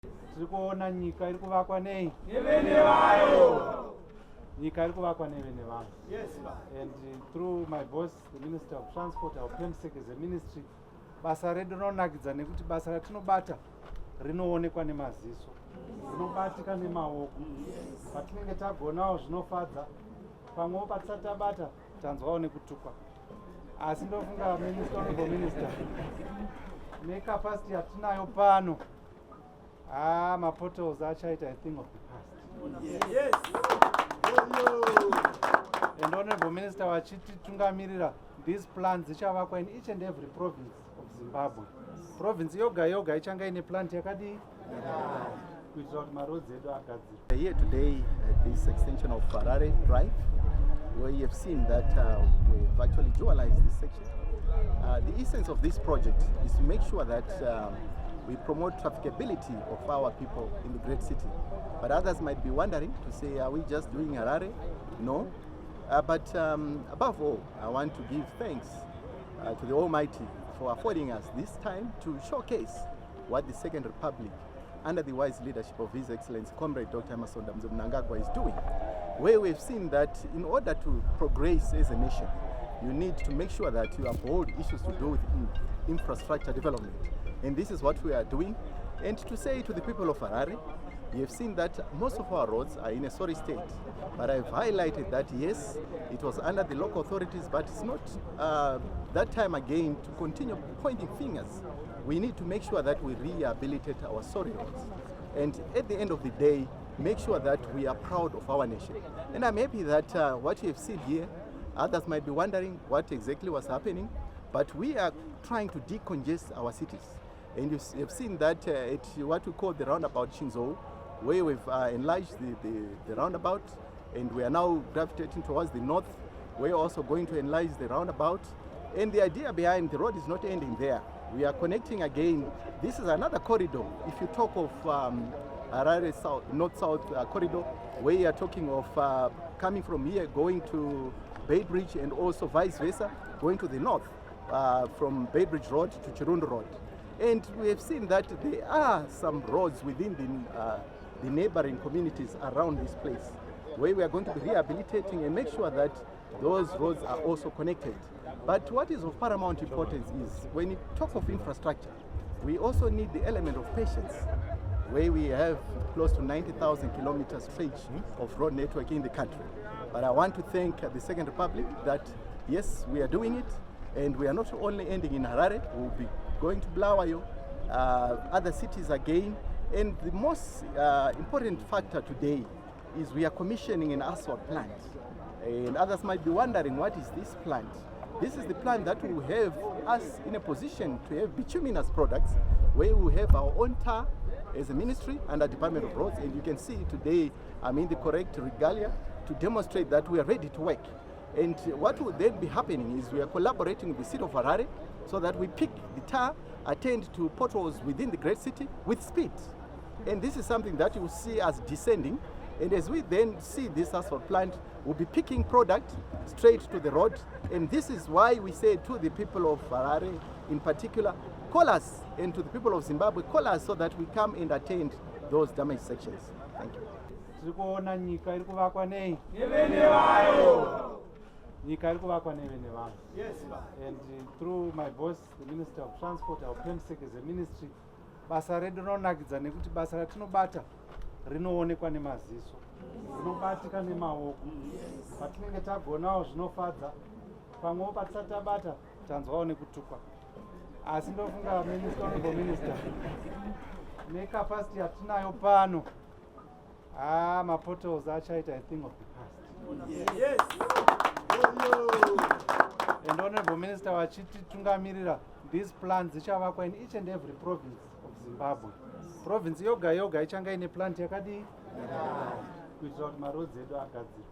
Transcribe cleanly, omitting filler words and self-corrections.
Tirikuona nyika iri kuvakwa nei? Nyika iri kuvakwa nevene vanhu. Yes, ma. And through my boss, the Minister of Transport, our PEMSEC as a ministry, basa redu rinonakidza nekuti basa ratinobata rinoonekwa nemaziso, rinobatika nemaoko. Patinenge tagonawo zvinofadza, pamwewo patisati tabata tanzwawo nekutukwa. Asi ndofunga honorable minister, necapacity yatinayo pano, mapotholes achaita a thing of the past. Yes. And honorable minister wachiti tungamirira, these plans zichavakwa in each and every province of Zimbabwe. Province yoga yoga ichanga ine plant yakadi kuitira kuti maroads edu agadzirwe. Here today at this extension of Harare Drive, where you have seen that we've actually dualized this section. The essence of this project is to make sure that we promote trafficability of our people in the great city. But others might be wondering to say, are we just doing Harare? No. But above all, I want to give thanks to the Almighty for affording us this time to showcase what the Second Republic, under the wise leadership of His Excellency Comrade Dr. Emerson Mnangagwa, is doing, where we've seen that in order to progress as a nation, you need to make sure that you uphold issues to do with infrastructure development. And this is what we are doing. And to say to the people of Harare, you have seen that most of our roads are in a sorry state. But I've highlighted that yes, it was under the local authorities, but it's not that time again to continue pointing fingers. We need to make sure that we rehabilitate our sorry roads. And at the end of the day, make sure that we are proud of our nation. And I'm happy that what you have seen here, others might be wondering what exactly was happening, but we are trying to decongest our cities. And you have seen that at what we call the roundabout Shinzo, where we've enlarged the roundabout, and we are now gravitating towards the north. We're also going to enlarge the roundabout. And the idea behind the road is not ending there. We are connecting again. This is another corridor. If you talk of Harare South, North-South corridor, where you are talking of coming from here, going to Bay Bridge, and also vice versa, going to the north, from Bay Bridge Road to Chirundu Road. And we have seen that there are some roads within the neighboring communities around this place, where we are going to be rehabilitating and make sure that those roads are also connected. But what is of paramount importance is when you talk of infrastructure, we also need the element of patience, where we have close to 90,000 kilometers stretch of road network in the country. But I want to thank the Second Republic that yes, we are doing it, and we are not only ending in Harare, we'll be going to Bulawayo, other cities again. And the most important factor today is we are commissioning an asphalt plant. And others might be wondering, what is this plant? This is the plant that will have us in a position to have bituminous products, where we have our own tar as a ministry and a Department of Roads. And you can see today I'm in the correct regalia to demonstrate that we are ready to work. And what will then be happening is we are collaborating with the city of Harare so that we pick the tar, attend to potholes within the great city with speed. And this is something that you will see us descending. And as we then see this asphalt plant, we'll be picking product straight to the road. And this is why we say to the people of Harare in particular, call us, and to the people of Zimbabwe, call us so that we come and attend those damaged sections. Thank you. Tirikuona nyika iri kuvakwa nei? Nyika iri kuvakwa nevene vanhu. Yes, ma. And through my boss, the Minister of Transport, our PEMSEC as a ministry, basa redu rinonakidza nekuti basa ratinobata rinoonekwa nemaziso, rinobatika nemaoko. Patinenge tagonawo zvinofadza, pamwewo patisati tabata tanzwawo nekutukwa. Asi ndofunga honorable minister, necapacity yatinayo pano, mapotholes achaita a thing of the past. Yes. And honorable minister wachiti tungamirira, these plans zichavakwa in each and every province of Zimbabwe. Province yoga yoga ichanga ine plant yakadi kuitira kuti maroads edu agadzirwe.